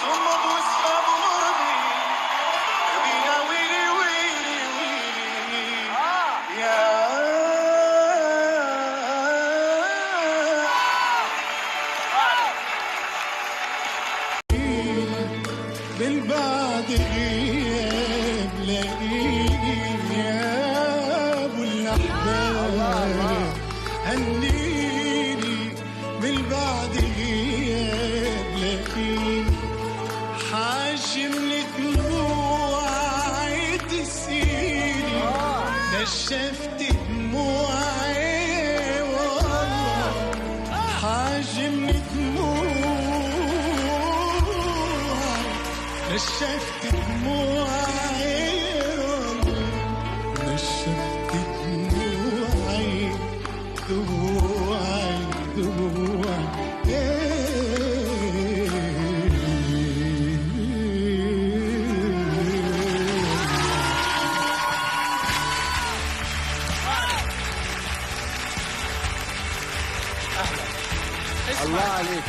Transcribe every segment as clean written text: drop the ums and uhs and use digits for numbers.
صمد واسباب مرضي يا ويلي ويلي ويلي يا بالبعد غياب لاقيني يا ابو الاحباب هنيني بالبعد غياب لاقيني حاشم لدموعي تسيني نشفت دموعي والله حاشم لدموعي نشفت دموعي نشفت دموعي دموعي الله عليك.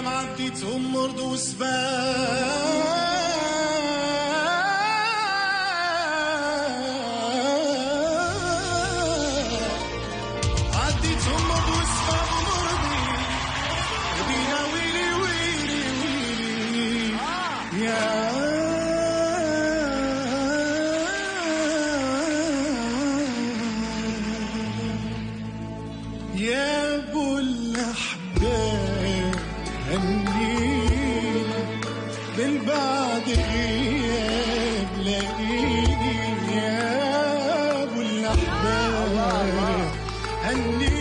معديتهم مرض وسباب عديتهم مرض وسباب مرضي يا ويلي ويلي ويلي يا ابو الاحباب هنيني بالبعد غياب لاقيني يا ابو الاحباب هنيني